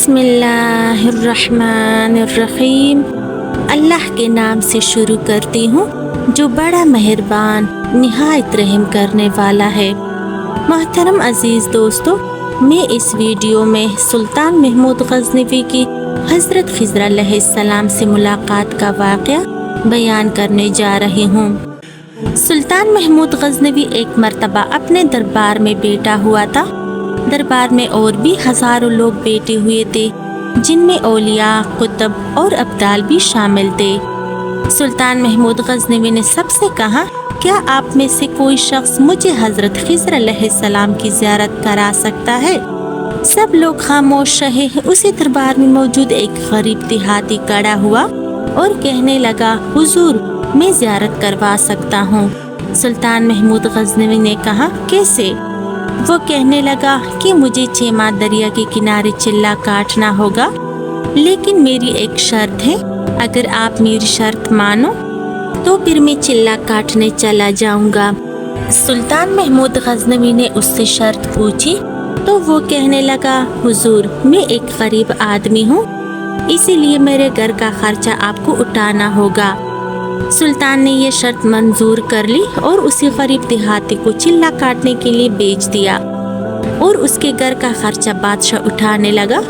بسم اللہ الرحمن الرحیم۔ اللہ کے نام سے شروع کرتی ہوں جو بڑا مہربان نہایت رحم کرنے والا ہے۔ محترم عزیز دوستو، میں اس ویڈیو میں سلطان محمود غزنوی کی حضرت خضر علیہ السلام سے ملاقات کا واقعہ بیان کرنے جا رہی ہوں۔ سلطان محمود غزنوی ایک مرتبہ اپنے دربار میں بیٹھا ہوا تھا۔ دربار میں اور بھی ہزاروں لوگ بیٹھے ہوئے تھے، جن میں اولیاء، قطب اور ابدال بھی شامل تھے۔ سلطان محمود غزنوی نے سب سے کہا، کیا آپ میں سے کوئی شخص مجھے حضرت خضر علیہ السلام کی زیارت کرا سکتا ہے؟ سب لوگ خاموش رہے۔ اسی دربار میں موجود ایک غریب دیہاتی کھڑا ہوا اور کہنے لگا، حضور، میں زیارت کروا سکتا ہوں۔ سلطان محمود غزنوی نے کہا، کیسے؟ وہ کہنے لگا کہ مجھے چیما دریا کے کنارے چلہ کاٹنا ہوگا، لیکن میری ایک شرط ہے۔ اگر آپ میری شرط مانو تو پھر میں چلہ کاٹنے چلا جاؤں گا۔ سلطان محمود غزنوی نے اس سے شرط پوچھی تو وہ کہنے لگا، حضور، میں ایک غریب آدمی ہوں، اسی لیے میرے گھر کا خرچہ آپ کو اٹھانا ہوگا۔ سلطان نے یہ شرط منظور کر لی اور اسی غریب دیہاتی کو چلہ کاٹنے کے لیے بیچ دیا اور اس کے گھر کا خرچہ بادشاہ اٹھانے لگا۔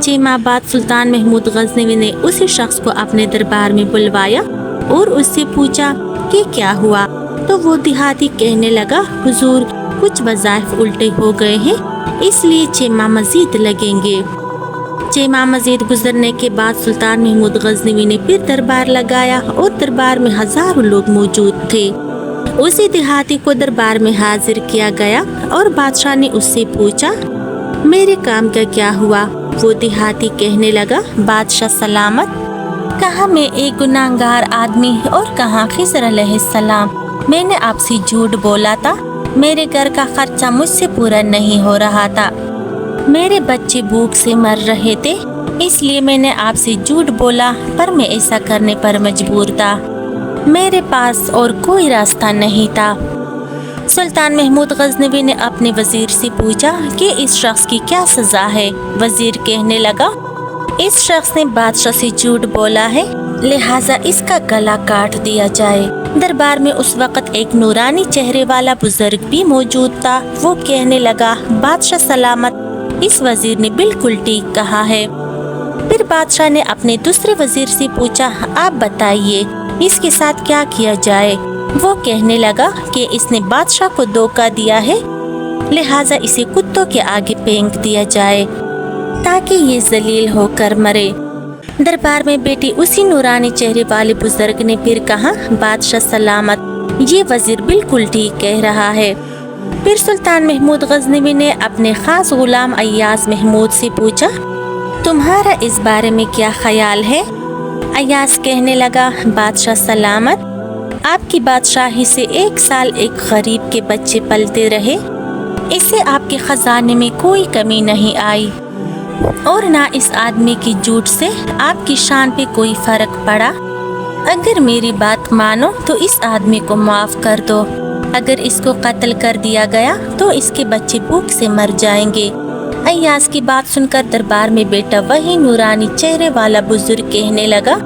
6 ماہ بعد سلطان محمود غزنوی نے اسی شخص کو اپنے دربار میں بلوایا اور اس سے پوچھا کہ کیا ہوا؟ تو وہ دیہاتی کہنے لگا، حضور، کچھ وظائف الٹے ہو گئے ہیں، اس لیے 6 ماہ مزید لگیں گے۔ 6 ماہ مزید گزرنے کے بعد سلطان محمود غزنوی نے پھر دربار لگایا اور دربار میں ہزاروں لوگ موجود تھے۔ اسی دیہاتی کو دربار میں حاضر کیا گیا اور بادشاہ نے اس سے پوچھا، میرے کام کا کیا ہوا؟ وہ دیہاتی کہنے لگا، بادشاہ سلامت، کہاں میں ایک گناہگار آدمی اور کہاں خضر علیہ السلام؟ میں نے آپ سے جھوٹ بولا تھا، میرے گھر کا خرچہ مجھ سے پورا نہیں ہو رہا تھا، میرے بچے بھوک سے مر رہے تھے، اس لیے میں نے آپ سے جھوٹ بولا، پر میں ایسا کرنے پر مجبور تھا، میرے پاس اور کوئی راستہ نہیں تھا۔ سلطان محمود غزنوی نے اپنے وزیر سے پوچھا کہ اس شخص کی کیا سزا ہے؟ وزیر کہنے لگا، اس شخص نے بادشاہ سے جھوٹ بولا ہے، لہٰذا اس کا گلا کاٹ دیا جائے۔ دربار میں اس وقت ایک نورانی چہرے والا بزرگ بھی موجود تھا۔ وہ کہنے لگا، بادشاہ سلامت، اس وزیر نے بالکل ٹھیک کہا ہے۔ پھر بادشاہ نے اپنے دوسرے وزیر سے پوچھا، آپ بتائیے اس کے ساتھ کیا کیا جائے؟ وہ کہنے لگا کہ اس نے بادشاہ کو دھوکہ دیا ہے، لہٰذا اسے کتوں کے آگے پھینک دیا جائے تاکہ یہ ذلیل ہو کر مرے۔ دربار میں بیٹھی اسی نورانی چہرے والے بزرگ نے پھر کہا، بادشاہ سلامت، یہ وزیر بالکل ٹھیک کہہ رہا ہے۔ پھر سلطان محمود غزنوی نے اپنے خاص غلام ایاز محمود سے پوچھا، تمہارا اس بارے میں کیا خیال ہے؟ ایاز کہنے لگا، بادشاہ سلامت، آپ کی بادشاہی سے 1 سال ایک غریب کے بچے پلتے رہے، اس سے آپ کے خزانے میں کوئی کمی نہیں آئی اور نہ اس آدمی کی جھوٹ سے آپ کی شان پہ کوئی فرق پڑا۔ اگر میری بات مانو تو اس آدمی کو معاف کر دو، اگر اس کو قتل کر دیا گیا تو اس کے بچے بھوک سے مر جائیں گے۔ ایاز کی بات سن کر دربار میں بیٹا وہی نورانی چہرے والا بزرگ کہنے لگا،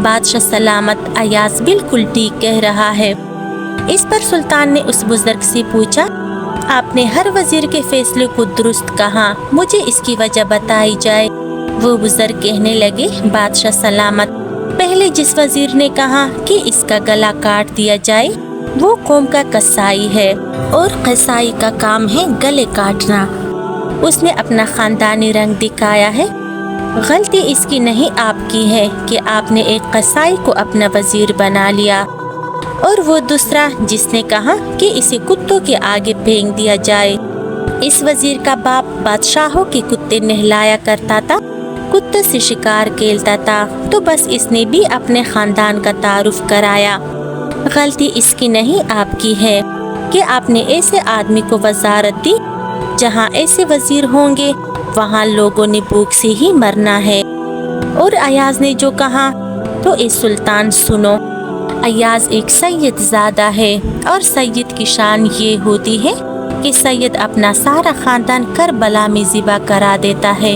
بادشاہ سلامت، ایاز بالکل ٹھیک کہہ رہا ہے۔ اس پر سلطان نے اس بزرگ سے پوچھا، آپ نے ہر وزیر کے فیصلے کو درست کہا، مجھے اس کی وجہ بتائی جائے۔ وہ بزرگ کہنے لگے، بادشاہ سلامت، پہلے جس وزیر نے کہا کہ اس کا گلا کاٹ دیا جائے وہ قوم کا قصائی ہے اور قصائی کا کام ہے گلے کاٹنا، اس نے اپنا خاندانی رنگ دکھایا ہے۔ غلطی اس کی نہیں، آپ کی ہے کہ آپ نے ایک قصائی کو اپنا وزیر بنا لیا۔ اور وہ دوسرا جس نے کہا کہ اسے کتوں کے آگے پھینک دیا جائے، اس وزیر کا باپ بادشاہوں کے کتے نہلایا کرتا تھا، کتوں سے شکار کھیلتا تھا، تو بس اس نے بھی اپنے خاندان کا تعارف کرایا۔ غلطی اس کی نہیں، آپ کی ہے کہ آپ نے ایسے آدمی کو وزارت دی، جہاں ایسے وزیر ہوں گے وہاں لوگوں نے بھوک سے ہی مرنا ہے۔ اور ایاز نے جو کہا تو اے سلطان سنو، ایاز ایک سید زادہ ہے اور سید کی شان یہ ہوتی ہے کہ سید اپنا سارا خاندان کربلا میں ذبح کرا دیتا ہے